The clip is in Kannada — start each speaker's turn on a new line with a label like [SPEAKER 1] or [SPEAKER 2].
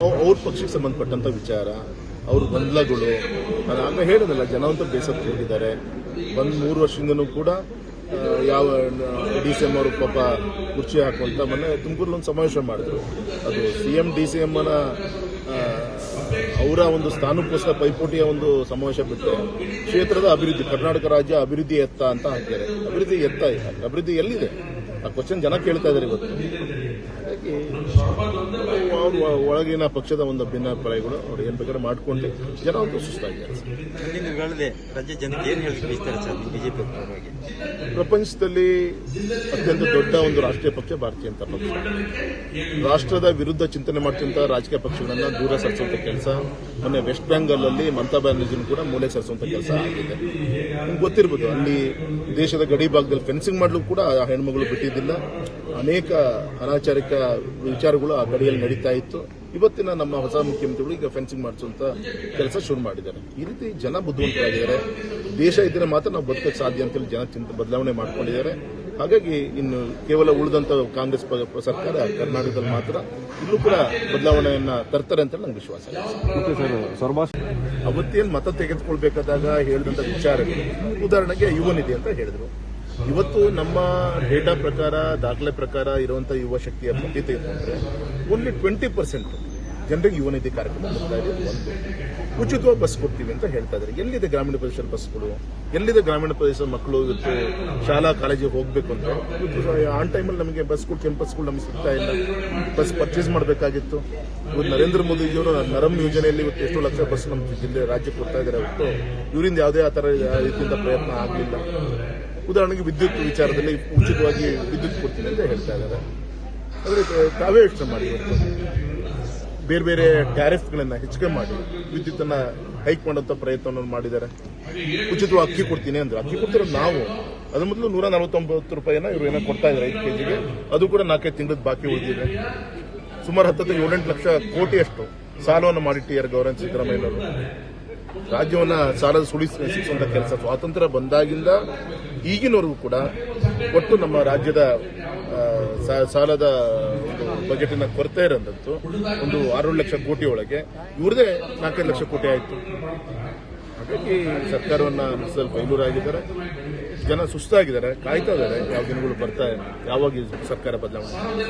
[SPEAKER 1] ಅವ್ರ ಪಕ್ಷಕ್ಕೆ ಸಂಬಂಧಪಟ್ಟಂತ ವಿಚಾರ, ಅವ್ರ ಗೊಂದಲಗಳು, ನಾನು ಆಗ ಹೇಳಿದಲ್ಲ, ಜನ ಅಂತೂ ಬೇಸತ್ತು ಹೋಗಿದ್ದಾರೆ. 3 ವರ್ಷದಿಂದನೂ ಕೂಡ ಯಾವ DCM ಅವರು ಪಾಪ ಕುರ್ಚಿ ಹಾಕುವಂತ ಮೊನ್ನೆ ತುಮಕೂರಲ್ಲಿ ಒಂದು ಸಮಾವೇಶ ಮಾಡಿದ್ರು. ಅದು CM DCM ಅವರ ಒಂದು ಸ್ಥಾನಕ್ಕೋಸ್ಕರ ಪೈಪೋಟಿಯ ಒಂದು ಸಮಾವೇಶ ಬಿಟ್ಟರೆ ಕ್ಷೇತ್ರದ ಅಭಿವೃದ್ಧಿ, ಕರ್ನಾಟಕ ರಾಜ್ಯ ಅಭಿವೃದ್ಧಿ ಎತ್ತ ಅಂತ ಹಾಕಿದ್ದಾರೆ. ಅಭಿವೃದ್ಧಿ ಎತ್ತ ಇಲ್ಲ, ಅಭಿವೃದ್ಧಿ ಎಲ್ಲಿದೆ ಆ ಕ್ವಶನ್ ಜನ ಕೇಳ್ತಾ ಇದ್ದಾರೆ ಇವತ್ತು. ಹಾಗಾಗಿ ಅವರು ಒಳಗಿನ ಪಕ್ಷದ ಒಂದು ಭಿನ್ನಾಭಿಪ್ರಾಯಗಳು ಅವ್ರು ಏನ್ ಬೇಕಾದ್ರೆ ಮಾಡ್ಕೊಂಡು ಜನ ಅಂತೂ ಸುಸ್ತಾಗಿದ್ದಾರೆ.
[SPEAKER 2] ರಾಜ್ಯ ಜನತೆ ಏನು ಹೇಳಲಿಕ್ಕೆ ಬಯಸ್ತಾರೆ ಸರ್ ಬಿಜೆಪಿ ಪರವಾಗಿ?
[SPEAKER 1] ಪ್ರಪಂಚದಲ್ಲಿ ಅತ್ಯಂತ ದೊಡ್ಡ ಒಂದು ರಾಷ್ಟ್ರೀಯ ಪಕ್ಷ ಭಾರತೀಯ ಜನತಾ ಪಕ್ಷ. ರಾಷ್ಟ್ರದ ವಿರುದ್ಧ ಚಿಂತನೆ ಮಾಡ್ತಿಂತ ರಾಜಕೀಯ ಪಕ್ಷಗಳನ್ನ ದೂರ ಸರಿಸುವಂತ ಕೆಲಸ ಮೊನ್ನೆ ವೆಸ್ಟ್ ಬೆಂಗಾಲ್ ಅಲ್ಲಿ ಮಮತಾ ಬ್ಯಾನರ್ಜಿನ ಕೂಡ ಮೂಲೆ ಸರಿಸುವಂತ ಕೆಲಸ ಆಗಿದೆ. ನಿಮ್ಗೆ ಗೊತ್ತಿರ್ಬೋದು, ಅಲ್ಲಿ ದೇಶದ ಗಡಿ ಭಾಗದಲ್ಲಿ ಫೆನ್ಸಿಂಗ್ ಮಾಡ್ಲಿಕ್ಕೂ ಕೂಡ ಆ ಹೆಣ್ಮಗಳು ಬಿಟ್ಟಿದ್ದಿಲ್ಲ. ಅನೇಕ ಅನಾಚಾರಿಕ ವಿಚಾರಗಳು ಆ ಗಡಿಯಲ್ಲಿ ನಡೀತಾ ಇತ್ತು. ಇವತ್ತಿನ ನಮ್ಮ ಹೊಸ ಮುಖ್ಯಮಂತ್ರಿಗಳು ಈಗ ಫೆನ್ಸಿಂಗ್ ಮಾಡಿಸುವಂತ ಕೆಲಸ ಶುರು ಮಾಡಿದ್ದಾರೆ. ಈ ರೀತಿ ಜನ ಬುದ್ಧಿವಂತರಾಗಿದ್ದಾರೆ. ದೇಶ ಇದ್ರೆ ಮಾತ್ರ ನಾವು ಬದುಕಕ್ಕೆ ಸಾಧ್ಯ ಅಂತೇಳಿ ಜನ ಬದಲಾವಣೆ ಮಾಡ್ಕೊಂಡಿದ್ದಾರೆ. ಹಾಗಾಗಿ ಇನ್ನು ಕೇವಲ ಉಳಿದಂತ ಕಾಂಗ್ರೆಸ್ ಸರ್ಕಾರ ಕರ್ನಾಟಕದಲ್ಲಿ ಮಾತ್ರ ಇಲ್ಲೂ ಕೂಡ ಬದಲಾವಣೆಯನ್ನ ತರ್ತಾರೆ ಅಂತ ನಂಗೆ ವಿಶ್ವಾಸ ಇದೆ. ಅವತ್ತೇನು ಮತ ತೆಗೆದುಕೊಳ್ಬೇಕಾದಾಗ ಹೇಳಿದಂತ ವಿಚಾರಗಳು, ಉದಾಹರಣೆಗೆ ಯುವ ನಿಧಿ ಅಂತ ಹೇಳಿದ್ರು. ಇವತ್ತು ನಮ್ಮ ಡೇಟಾ ಪ್ರಕಾರ, ದಾಖಲೆ ಪ್ರಕಾರ ಇರುವಂತಹ ಯುವ ಶಕ್ತಿಯ ಪಟ್ಟಿ ತೆಗೆದುಕೊಂಡ್ರೆ ಓನ್ಲಿ 20% ಜನರಿಗೆ ಯುವ ನಿಧಿ ಕಾರ್ಯಕ್ರಮ ಬರ್ತಾ ಇದೆ. ಒಂದು ಉಚಿತವಾಗಿ ಬಸ್ ಕೊಡ್ತೀವಿ ಅಂತ ಹೇಳ್ತಾ ಇದ್ದಾರೆ. ಎಲ್ಲಿದೆ ಗ್ರಾಮೀಣ ಪ್ರದೇಶದ ಬಸ್ಗಳು? ಎಲ್ಲಿದೆ ಗ್ರಾಮೀಣ ಪ್ರದೇಶದ ಮಕ್ಕಳು ಇವತ್ತು ಶಾಲಾ ಕಾಲೇಜಿಗೆ ಹೋಗಬೇಕು ಅಂದ್ರೆ ಇವತ್ತು ಆನ್ ಟೈಮಲ್ಲಿ ನಮಗೆ ಬಸ್ಗಳು, ಕ್ಯಾಂಪಸ್ಗಳು ನಮಗೆ ಸಿಗ್ತಾ ಇಲ್ಲ. ಬಸ್ ಪರ್ಚೇಸ್ ಮಾಡಬೇಕಾಗಿತ್ತು. ಇವತ್ತು ನರೇಂದ್ರ ಮೋದಿಜಿಯವರು ನರಮ್ ಯೋಜನೆಯಲ್ಲಿ ಇವತ್ತು ಎಷ್ಟು ಲಕ್ಷ ಬಸ್ ನಮ್ಮ ಜಿಲ್ಲೆ ರಾಜ್ಯಕ್ಕೆ ಕೊಡ್ತಾ ಇದ್ದಾರೆ. ಹೊರತು ಇವರಿಂದ ಯಾವುದೇ ಆ ತರ ರೀತಿಯಿಂದ ಪ್ರಯತ್ನ ಆಗಲಿಲ್ಲ. ಉದಾಹರಣೆಗೆ ವಿದ್ಯುತ್ ವಿಚಾರದಲ್ಲಿ ಉಚಿತವಾಗಿ ವಿದ್ಯುತ್ ಕೊಡ್ತೀನಿ ಅಂತ ಹೇಳ್ತಾ ಇದ್ದಾರೆ. ಆದರೆ ತಾವೇ ಯೋಚನೆ ಮಾಡಿ, ಇವತ್ತು ಬೇರೆ ಬೇರೆ ಟ್ಯಾರಿಫ್ಗಳನ್ನ ಹೆಚ್ಚಿಗೆ ಮಾಡಿ ವಿದ್ಯುತ್ತನ್ನ ಹೈಕ್ ಮಾಡುವಂತ ಪ್ರಯತ್ನವನ್ನು ಮಾಡಿದ್ದಾರೆ. ಉಚಿತವಾಗಿ ಅಕ್ಕಿ ಕೊಡ್ತೀನಿ ಅಂದ್ರೆ ಅಕ್ಕಿ ಕೊಡ್ತಿರೋದು ನಾವು. ಅದ್ರ ಮೊದಲು 149 ರೂಪಾಯಿನ ಇವರು ಏನೋ ಕೊಡ್ತಾ ಇದ್ದಾರೆ 5 ಕೆಜಿಗೆ. ಅದು ಕೂಡ 4 ತಿಂಗಳದ ಬಾಕಿ ಉಳಿದಿದೆ. ಸುಮಾರು 7 ಲಕ್ಷ ಕೋಟಿಯಷ್ಟು ಸಾಲವನ್ನು ಮಾಡಿಟ್ಟಿದ್ದಾರೆ ಗೌರವ ಸಿದ್ದರಾಮಯ್ಯನವರು. ರಾಜ್ಯವನ್ನ ಸಾಲದ ಸುಳಿಸುವಂತ ಕೆಲಸ ಸ್ವಾತಂತ್ರ್ಯ ಬಂದಾಗಿಂದ ಈಗಿನವರೆಗೂ ಕೂಡ ಒಟ್ಟು ನಮ್ಮ ರಾಜ್ಯದ ಸಾಲದ ಬಜೆಟಿನ ಕೊರತೆ ಇರೋದಂತೂ ಒಂದು 6 ಲಕ್ಷ ಕೋಟಿ ಒಳಗೆ ಇವ್ರದೇ 4 ಲಕ್ಷ ಕೋಟಿ ಆಯಿತು. ಹಾಗಾಗಿ ಸರ್ಕಾರವನ್ನ ನಡೆಸಲು ಫೈಲೂರಾಗಿದ್ದಾರೆ. ಜನ ಸುಸ್ತಾಗಿದ್ದಾರೆ, ಕಾಯ್ತಾ ಇದ್ದಾರೆ ಯಾವ ದಿನಗಳು ಬರ್ತಾ, ಯಾವಾಗ ಸರ್ಕಾರ ಬದಲಾವಣೆ.